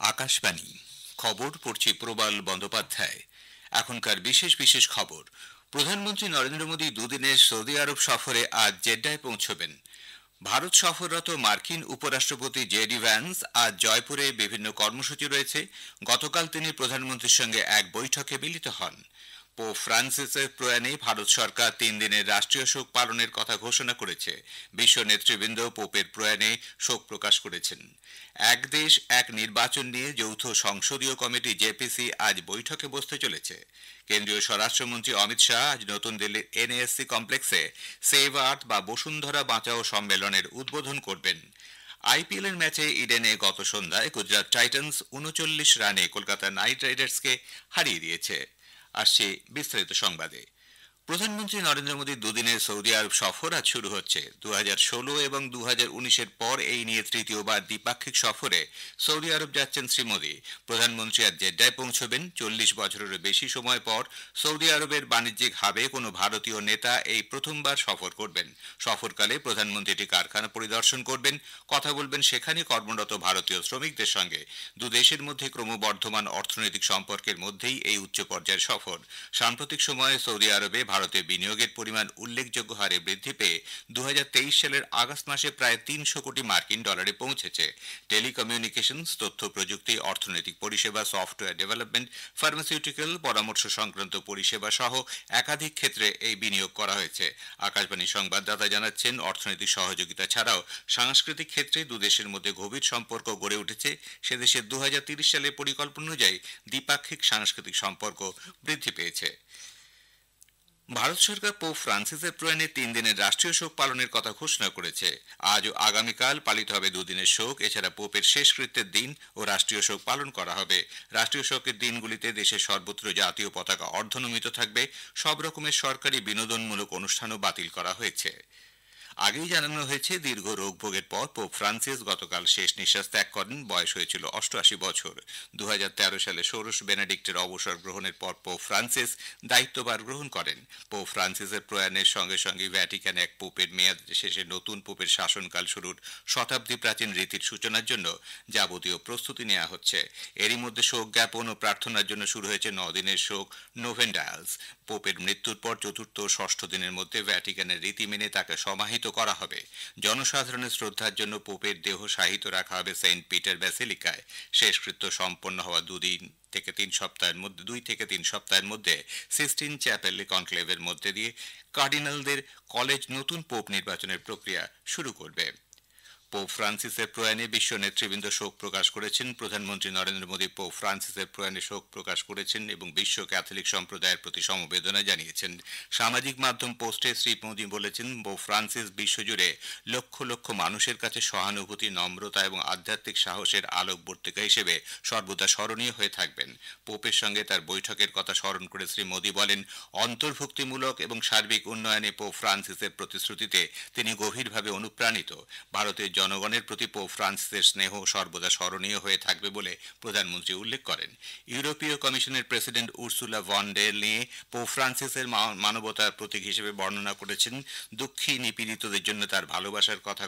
আকাশবাণী খবর পড়ছি প্রবাল বন্দ্যোপাধ্যায়। এখনকার বিশেষ বিশেষ খবর। প্রধানমন্ত্রী নরেন্দ্র মোদী দুদিনের সৌদি আরব সফরে আজ জেড্ডায় পৌঁছবেন। ভারত সফররত মার্কিন উপরাষ্ট্রপতি জেডি ভ্যান্স আজ জয়পুরে বিভিন্ন কর্মসূচি রয়েছে। গতকাল তিনি প্রধানমন্ত্রীর সঙ্গে এক বৈঠকে মিলিত হন। পোপ ফ্রান্সিসের প্রয়াণে ভারত সরকার 3 দিনের রাষ্ট্রীয় শোক পালনের কথা ঘোষণা করেছে। বিশ্ব নেতৃবৃন্দ পোপের প্রয়াণে শোক প্রকাশ করেছেন। এক দেশ এক নির্বাচন নিয়ে যৌথ সংসদীয় কমিটি জেপিসি আজ বৈঠকে বসতে চলেছে। কেন্দ্রীয় স্বরাষ্ট্রমন্ত্রী অমিত শাহ আজ নতুন দিল্লির এনএএসসি কমপ্লেক্সে সেভ আর্থ বা বসুন্ধরা বাঁচাও সম্মেলনের উদ্বোধন করবেন। আইপিএল এর ম্যাচে ইডেনে গত সন্ধ্যায় গুজরাট টাইটান্স ৩৯ রানে কলকাতা নাইট রাইডার্সকে হারিয়ে দিয়েছে। আসছে বিস্তারিত সংবাদে। প্রধানমন্ত্রী নরেন্দ্র মোদীর দুদিনের সৌদি আরব সফর আজ শুরু হচ্ছে। 2016 এবং 2019-এর পর এই নিয়ে তৃতীয়বার দ্বিপাক্ষিক সফরে সৌদি আরব যাচ্ছেন শ্রী মোদী। প্রধানমন্ত্রী আজ জেড্ডায় পৌঁছবেন। 40 বছরেরও বেশি সময় পর সৌদি আরবের বাণিজ্যিক হাবে কোনো ভারতীয় নেতা এই প্রথমবার সফর করবেন। সফরকালে প্রধানমন্ত্রী একটি কারখানা পরিদর্শন করবেন, কথা বলবেন সেখানে কর্মরত ভারতীয় শ্রমিকদের সঙ্গে। দু দেশের মধ্যে ক্রমবর্ধমান অর্থনৈতিক সম্পর্কের মধ্যেই এই উচ্চ পর্যায়ের সফর। সাম্প্রতিক সময়ে সৌদি আরবে ভারতে বিনিয়োগের পরিমাণ উল্লেখযোগ্য হারে বৃদ্ধি পেয়ে 2023 সালের আগস্ট মাসে প্রায় 300 কোটি মার্কিন ডলারে পৌঁছেছে। টেলিকমিউনিকেশনস, তথ্য প্রযুক্তি, অর্থনৈতিক পরিষেবা, সফটওয়্যার ডেভেলপমেন্ট, ফার্মাসিউটিক্যাল, পরামর্শ সংক্রান্ত পরিষেবা সহ একাধিক ক্ষেত্রে এই বিনিয়োগ করা হয়েছে। আকাশবাণী সংবাদদাতা জানাচ্ছেন, অর্থনৈতিক সহযোগিতা ছাড়াও সাংস্কৃতিক ক্ষেত্রে দুদেশের মধ্যে গভীর সম্পর্ক গড়ে উঠেছে। সে দেশের 2030 সালের পরিকল্পনা অনুযায়ী দ্বিপাক্ষিক সাংস্কৃতিক সম্পর্ক বৃদ্ধি পেয়েছে। ভারত সরকার পোপ ফ্রান্সিসের প্রয়াণে 3 দিনের রাষ্ট্রীয় শোক পালনের কথা ঘোষণা করেছে। আজ ও আগামীকাল পালিত হবে দুদিনের শোক। এছাড়া পোপের শেষকৃত্যের দিন ও রাষ্ট্রীয় শোক পালন করা হবে। রাষ্ট্রীয় শোকের দিনগুলিতে দেশের সর্বত্র জাতীয় পতাকা অর্ধনমিত থাকবে। সব রকমের সরকারি বিনোদনমূলক অনুষ্ঠানও বাতিল করা হয়েছে। আগেই জানানো হয়েছে, দীর্ঘ রোগ ভোগের পর পোপ ফ্রান্সিস গতকাল শেষ নিঃশ্বাস ত্যাগ করেন। বয়স হয়েছিল 88 বছর। 2013 সালে ষোড়শ বেনেডিক্টের অবসর গ্রহণের পর পোপ ফ্রান্সিস দায়িত্বভার গ্রহণ করেন। পোপ ফ্রান্সিসের প্রয়াণের সঙ্গে সঙ্গে ভ্যাটিকানে এক পোপের মেয়াদ শেষে নতুন পোপের শাসনকাল শুরুর শতাব্দী প্রাচীন রীতির সূচনার জন্য যাবতীয় প্রস্তুতি নেওয়া হচ্ছে। এরই মধ্যে শোক জ্ঞাপন ও প্রার্থনার জন্য শুরু হয়েছে 9 দিনের শোক নোভেন্ডালস। পোপের মৃত্যুর পর চতুর্থ ও ষষ্ঠ দিনের মধ্যে ভ্যাটিকানের রীতি মেনে তাকে সমাহিত করা হবে। জনসাধারণের শ্রদ্ধার জন্য পোপের দেহ শায়িত রাখা হবে সেন্ট পিটার ব্যাসিলিকায়। শেষকৃত্য সম্পন্ন হওয়া 2 থেকে 3 সপ্তাহের মধ্যে সিস্টিন চ্যাপেল কনক্লেভের মধ্যে দিয়ে কার্ডিনালদের কলেজ নতুন পোপ নির্বাচনের প্রক্রিয়া শুরু করবে। পোপ ফ্রান্সিসের প্রয়াণে বিশ্ব নেতৃবৃন্দ শোক প্রকাশ করেছেন। প্রধানমন্ত্রী নরেন্দ্র মোদী পোপ ফ্রান্সিসের প্রয়াণে শোক প্রকাশ করেছেন এবং বিশ্ব ক্যাথলিক সম্প্রদায়ের প্রতি সমবেদনা জানিয়েছেন। সামাজিক মাধ্যম পোস্টে শ্রী মোদী বলেছেন, পোপ ফ্রান্সিস বিশ্বজুড়ে লক্ষ লক্ষ মানুষের কাছে সহানুভূতি, নম্রতা এবং আধ্যাত্মিক সাহসের আলোকবর্তিকা হিসেবে সর্বদা স্মরণীয় হয়ে থাকবেন। পোপের সঙ্গে তার বৈঠকের কথা স্মরণ করে শ্রী মোদী বলেন, অন্তর্ভুক্তিমূলক এবং সার্বিক উন্নয়নে পোপ ফ্রান্সিসের প্রতিশ্রুতিতে তিনি গভীরভাবে অনুপ্রাণিত। ভারতের জনগণের প্রতি পোপ ফ্রান্সিসের স্নেহ সর্বদা স্মরণীয় হয়ে থাকবে বলে প্রধানমন্ত্রী উল্লেখ করেন। ইউরোপীয় কমিশনের প্রেসিডেন্ট উর্সুলা ভন ডের নিয়ে পোপ ফ্রান্সিসের মানবতার প্রতীক হিসেবে বর্ণনা করেছেন। দুঃখী নিপীড়িতদের জন্য তার ভালোবাসার কথা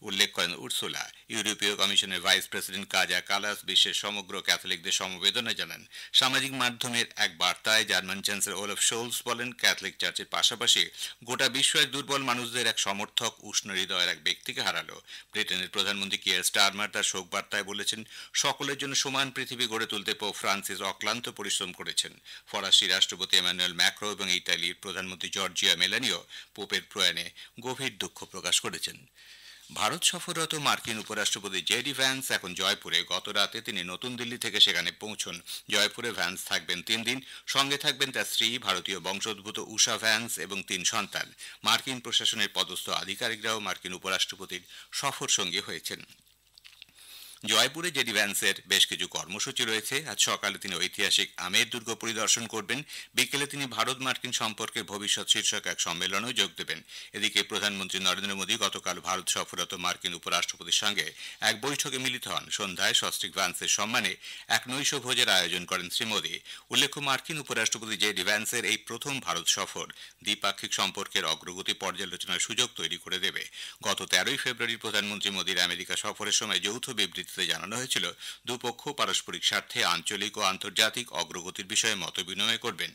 উল্লেখ করেন উর্সুলা। ইউরোপীয় কমিশনের ভাইস প্রেসিডেন্ট কাজা কালাস বিশ্বের সমগ্র ক্যাথলিকদের সমবেদনা জানান। সামাজিক মাধ্যমের এক বার্তায় জার্মান চ্যান্সেলর ওলাফ শোলস বলেন, ক্যাথলিক চার্চের পাশাপাশি গোটা বিশ্ব এক দুর্বল মানুষদের এক সমর্থক, উষ্ণ হৃদয়ের এক ব্যক্তিকে হারালো। ব্রিটেনের প্রধানমন্ত্রী কিয়ার স্টারমার তার শোক বার্তায় বলেছেন, সকলের জন্য সমান পৃথিবী গড়ে তুলতে পোপ ফ্রান্সিস অক্লান্ত পরিশ্রম করেছেন। ফরাসি রাষ্ট্রপতি এমানুয়েল ম্যাক্রো এবং ইতালির প্রধানমন্ত্রী জর্জিয়া মেলানিও পোপের প্রয়াণে গভীর দুঃখ প্রকাশ করেছেন। ভারত সফররত মার্কিন উপরাষ্ট্রপতি জেডি ভ্যান্স এখন জয়পুরে। গত রাতে তিনি নতুন দিল্লি থেকে সেখানে পৌঁছন। জয়পুরে ভ্যান্স থাকবেন 3 দিন। সঙ্গে থাকবেন তার স্ত্রী, ভারতীয় বংশোদ্ভূত উষা ভ্যান্স এবং 3 সন্তান। মার্কিন প্রশাসনের পদস্থ আধিকারিকরাও মার্কিন উপরাষ্ট্রপতির সফর সঙ্গী হয়েছেন। জয়পুরে জেডি ভ্যান্সের বেশ কিছু কর্মসূচি রয়েছে। আজ সকালে তিনি ঐতিহাসিক আমের দুর্গ পরিদর্শন করবেন। বিকেলে তিনি ভারত মার্কিন সম্পর্কের ভবিষ্যৎ শীর্ষক এক সম্মেলনেও যোগ দেবেন। এদিকে প্রধানমন্ত্রী নরেন্দ্র মোদী গতকাল ভারত সফররত মার্কিন উপরাষ্ট্রপতির সঙ্গে এক বৈঠকে মিলিত হন। সন্ধ্যায় সস্ত্রীক ভ্যান্সের সম্মানে এক নৈশ ভোজের আয়োজন করেন শ্রী মোদী। উল্লেখ্য, মার্কিন উপরাষ্ট্রপতি জেডি ভ্যান্সের এই প্রথম ভারত সফর দ্বিপাক্ষিক সম্পর্কের অগ্রগতি পর্যালোচনার সুযোগ তৈরি করে দেবে। গত 13 ফেব্রুয়ারি প্রধানমন্ত্রী মোদীর আমেরিকা সফরের সময় যৌথ বিবৃতি বিবৃতিতে জানানো হয়েছিল দুপক্ষ পারস্পরিক স্বার্থে আঞ্চলিক ও আন্তর্জাতিক অগ্রগতির বিষয়ে মতবিনিময় করবেন।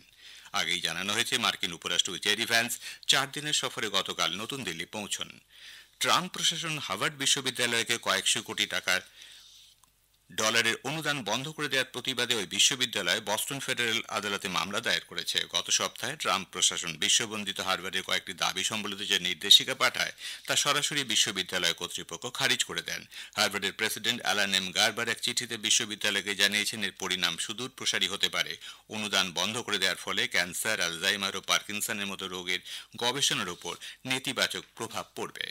আগেই জানানো হয়েছে মার্কিন উপরাষ্ট্রপতি জেডি ভ্যান্স 4 দিনের সফরে গতকাল নতুন দিল্লি পৌঁছন। ট্রাম্প প্রশাসন হার্ভার্ড বিশ্ববিদ্যালয়কে কয়েকশো কোটি টাকার ডলারের অনুদান বন্ধ করে দেওয়ার প্রতিবাদে ওই বিশ্ববিদ্যালয় বস্টন ফেডারেল আদালতে মামলা দায়ের করেছে। গত সপ্তাহে ট্রাম্প প্রশাসন বিশ্ববন্দিত হার্ভার্ডের কয়েকটি দাবি সম্বলিত যে নির্দেশিকা পাঠায় তা সরাসরি বিশ্ববিদ্যালয় কর্তৃপক্ষ খারিজ করে দেন। হার্ভার্ডের প্রেসিডেন্ট অ্যালান এম গার্বার এক চিঠিতে বিশ্ববিদ্যালয়কে জানিয়েছেন এর পরিণাম সুদূর প্রসারী হতে পারে। অনুদান বন্ধ করে দেওয়ার ফলে ক্যান্সার, আলজাইমার ও পার্কিনসনের মতো রোগের গবেষণার উপর নেতিবাচক প্রভাব পড়বে।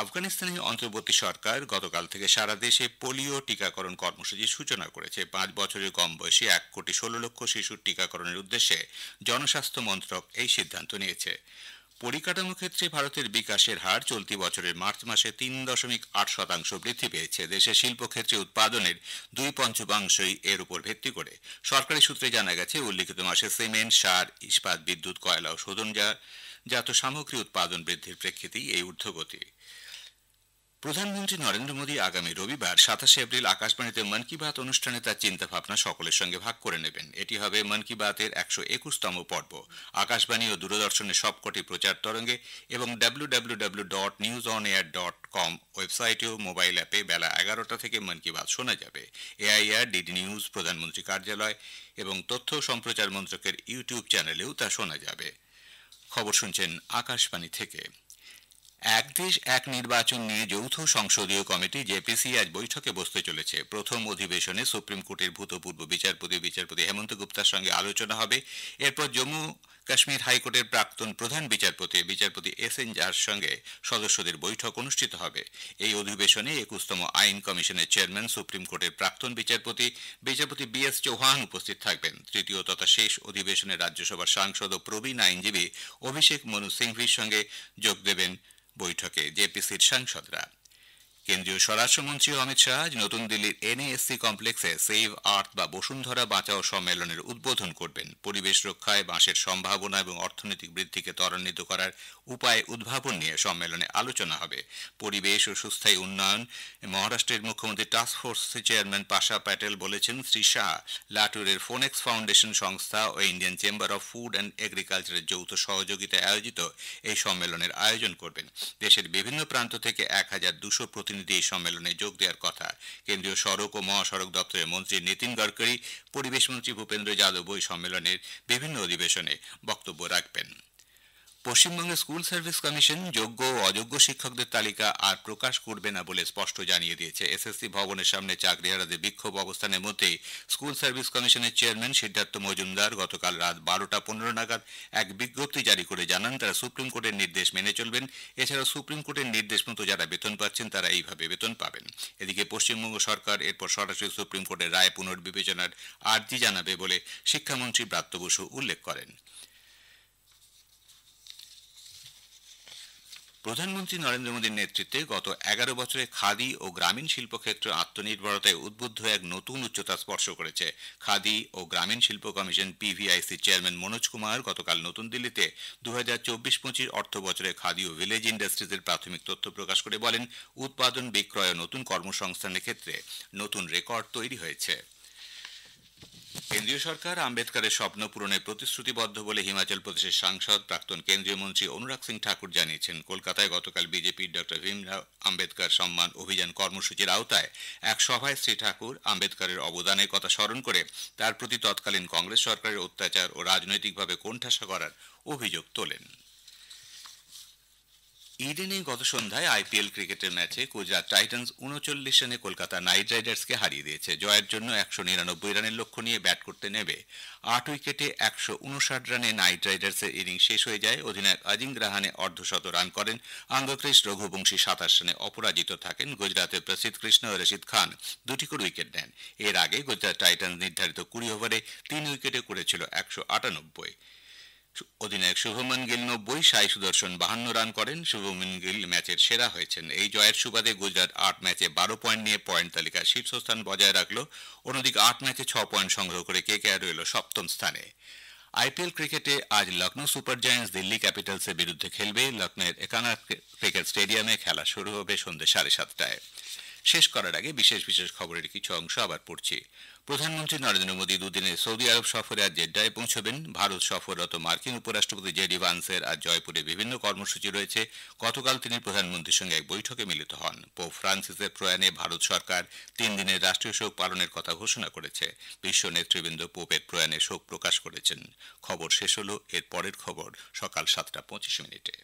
আফগানিস্তানের অন্তর্বর্তী সরকার গতকাল থেকে সারা দেশে পোলিও টিকাকরণ কর্মসূচির সূচনা করেছে। 5 বছরের কম বয়সী 1,16,00,000 শিশুর টিকাকরণের উদ্দেশ্যে জনস্বাস্থ্য মন্ত্রক এই সিদ্ধান্ত নিয়েছে। পরিকাঠামো ক্ষেত্রে ভারতের বিকাশের হার চলতি বছরের মার্চ মাসে 3.8% বৃদ্ধি পেয়েছে। দেশের শিল্পক্ষেত্রে উৎপাদনের 2/5 এর উপর ভিত্তি করে। সরকারি সূত্রে জানা গেছে উল্লিখিত মাসে সিমেন্ট, সার, ইস্পাত, বিদ্যুৎ, কয়লা ও শোধনজাত সামগ্রী উৎপাদন বৃদ্ধির প্রেক্ষিতেই এই ঊর্ধ্বগতি। প্রধানমন্ত্রী নরেন্দ্র মোদী আগামী রবিবার 27 এপ্রিল আকাশবাণীতে মন কি বাত অনুষ্ঠানে তার চিন্তাভাবনা সকলের সঙ্গে ভাগ করে নেবেন। এটি হবে মন কি বাতের 121তম পর্ব। আকাশবাণী ও দূরদর্শনের সবকটি প্রচার তরঙ্গে এবং www.newsonair.com ওয়েবসাইটেও মোবাইল অ্যাপে বেলা 11টা থেকে মন কি বাত শোনা যাবে। এআইআর, ডিডি নিউজ, প্রধানমন্ত্রী কার্যালয় এবং তথ্য সম্প্রচার মন্ত্রকের ইউটিউব চ্যানেলেও তা শোনা যাবে। খবর শুনছেন আকাশবাণী থেকে। এক দেশ এক নির্বাচন নিয়ে যৌথ সংসদীয় কমিটি জেপিসি আজ বৈঠকে বসতে চলেছে। প্রথম অধিবেশনে সুপ্রিম কোর্টের ভূতপূর্ব বিচারপতি হেমন্ত গুপ্তার সঙ্গে আলোচনা হবে। এরপর জম্মু কাশ্মীর হাইকোর্টের প্রাক্তন প্রধান বিচারপতি এস.এন. জার সঙ্গে সদস্যদের বৈঠক অনুষ্ঠিত হবে। এই অধিবেশনে 21তম আইন কমিশনের চেয়ারম্যান সুপ্রিম কোর্টের প্রাক্তন বিচারপতি বি.এস. চৌহান উপস্থিত থাকবেন। তৃতীয় তথা শেষ অধিবেশনে রাজ্যসভার সাংসদ ও প্রবীণ আইনজীবী অভিষেক মনু সিংভির সঙ্গে যোগ দেবেন বৈঠকে জেপিসির সাংসদরা। কেন্দ্রীয় স্বরাষ্ট্রমন্ত্রী অমিত শাহ আজ নতুন দিল্লির এনএএসসি কমপ্লেক্সে সেভ আর্থ বা বসুন্ধরা বাঁচাও সম্মেলনের উদ্বোধন করবেন। পরিবেশ রক্ষায় বাঁশের সম্ভাবনা এবং অর্থনৈতিক বৃদ্ধিকে ত্বরান্বিত করার উপায় উদ্ভাবন নিয়ে সম্মেলনে আলোচনা হবে। পরিবেশ ও সুস্থায়ী উন্নয়ন মহারাষ্ট্রের মুখ্যমন্ত্রী টাস্ক ফোর্সের চেয়ারম্যান পাশা প্যাটেল বলেছেন, শ্রী শাহ লাটুরের ফোনেক্স ফাউন্ডেশন সংস্থা ও Indian Chamber of Food and এগ্রিকালচারের যৌথ সহযোগিতায় আয়োজিত এই সম্মেলনের আয়োজন করবেন। দেশের বিভিন্ন প্রান্ত থেকে 1200 প্রতিনিধি এই সম্মেলনে যোগ দেওয়ার কথা। কেন্দ্রীয় সড়ক ও মহাসড়ক দপ্তরের মন্ত্রী নীতিন গডকরি, পরিবেশ মন্ত্রী ভূপেন্দ্র যাদব ওই সম্মেলনের বিভিন্ন অধিবেশনে বক্তব্য রাখবেন। পশ্চিমবঙ্গের স্কুল সার্ভিস কমিশন যোগ্য ও অযোগ্য শিক্ষকদের তালিকা আর প্রকাশ করবে না বলে স্পষ্ট জানিয়ে দিয়েছে। এসএসসি ভবনের সামনে চাকরিহারাদের বিক্ষোভ অবস্থানের মধ্যেই স্কুল সার্ভিস কমিশনের চেয়ারম্যান সিদ্ধার্থ মজুমদার গতকাল রাত 12টা 15 নাগাদ এক বিজ্ঞপ্তি জারি করে জানান তারা সুপ্রিম কোর্টের নির্দেশ মেনে চলবেন। এছাড়াও সুপ্রিম কোর্টের নির্দেশ মতো যারা বেতন পাচ্ছেন তারা এইভাবে বেতন পাবেন। এদিকে পশ্চিমবঙ্গ সরকার এরপর সরাসরি সুপ্রিম কোর্টের রায় পুনর্বিবেচনার আর্জি জানাবে বলে শিক্ষামন্ত্রী ব্রাত্য বসু উল্লেখ করেন। প্রধানমন্ত্রী নরেন্দ্র মোদীর নেতৃত্বে গত 11 বছরে খাদি ও গ্রামীণ শিল্পক্ষেত্র আত্মনির্ভরতায় উদ্বুদ্ধ এক নতুন উচ্চতা স্পর্শ করেছে। খাদি ও গ্রামীণ শিল্প কমিশন পিভিআইসি চেয়ারম্যান মনোজ কুমার গতকাল নতুন দিল্লিতে 2024-25 অর্থ বছরে খাদি ও ভিলেজ ইন্ডাস্ট্রিজের প্রাথমিক তথ্য প্রকাশ করে বলেন, উৎপাদন, বিক্রয় ও নতুন কর্মসংস্থানের ক্ষেত্রে নতুন রেকর্ড তৈরি হয়েছে। কেন্দ্রীয় সরকার আম্বেদকরের স্বপ্ন পূরণে প্রতিশ্রুতিবদ্ধ বলে হিমাচল প্রদেশের সাংসদ প্রাক্তন কেন্দ্রীয় মন্ত্রী অনুরাগ সিং ঠাকুর জানিয়েছেন। কলকাতায় গতকাল বিজেপির ডক্টর ভীমরাও আম্বেদকর সম্মান অভিযান কর্মসূচির আওতায় এক সভায় শ্রী ঠাকুর আম্বেদকরের অবদানের কথা স্মরণ করে তার প্রতি তৎকালীন কংগ্রেস সরকারের অত্যাচার ও রাজনৈতিকভাবে কোণঠাসা করার অভিযোগ তোলেন। ইডেনে গত সন্ধ্যায় আইপিএল ক্রিকেটের ম্যাচে গুজরাট টাইটান্স 39 রানে কলকাতা নাইট রাইডার্সকে হারিয়ে দিয়েছে। জয়ের জন্য 199 রানের লক্ষ্য নিয়ে ব্যাট করতে নেমে 8 উইকেটে 159 রানে নাইট রাইডার্সের ইনিংস শেষ হয়ে যায়। অধিনায়ক অজিঙ্ক রাহানে অর্ধশত রান করেন। আঙ্গক্রিস রঘুবংশী 27 রানে অপরাজিত থাকেন। গুজরাতের প্রসিদ্ধ কৃষ্ণ ও রশিদ খান 2টি করে উইকেট নেন। এর আগে গুজরাট টাইটান্স নির্ধারিত 20 ওভারে 3 উইকেটে করেছিল 198। অধিনায়ক শুভমন গিল 90, সাই সুদর্শন 52 রান করেন। শুভমন গিল ম্যাচের সেরা হয়েছেন। এই জয়ের সুবাদে গুজরাট 8 ম্যাচে 12 পয়েন্ট নিয়ে পয়েন্ট তালিকার শীর্ষস্থান বজায় রাখল। অন্যদিকে 8 ম্যাচে 6 পয়েন্ট সংগ্রহ করে কেকেআর রইল 7ম স্থানে। আইপিএল ক্রিকেটে আজ লখনৌ সুপার জায়ান্টস দিল্লি ক্যাপিটালসের বিরুদ্ধে খেলবে। লখনৌয়ের একানা ক্রিকেট স্টেডিয়ামে খেলা শুরু হবে সন্ধ্যে 7:30টায়। শেষ করার আগে বিশেষ বিশেষ খবরের কিছু অংশ আবার পড়ছি। প্রধানমন্ত্রী নরেন্দ্র মোদী দুদিনের সৌদি আরব সফরে আজ জেড্ডায় পৌঁছবেন। ভারত সফররত মার্কিন উপরাষ্ট্রপতি জেডি ভান্সের আজ জয়পুরে বিভিন্ন কর্মসূচি রয়েছে। গতকাল তিনি প্রধানমন্ত্রীর সঙ্গে এক বৈঠকে মিলিত হন। পোপ ফ্রান্সিসের প্রয়াণে ভারত সরকার 3 দিনের রাষ্ট্রীয় শোক পালনের কথা ঘোষণা করেছে। বিশ্ব নেতৃবৃন্দ পোপের প্রয়াণে শোক প্রকাশ করেছেন। খবর শেষ হলো। এর পরের খবর সকাল 7:25।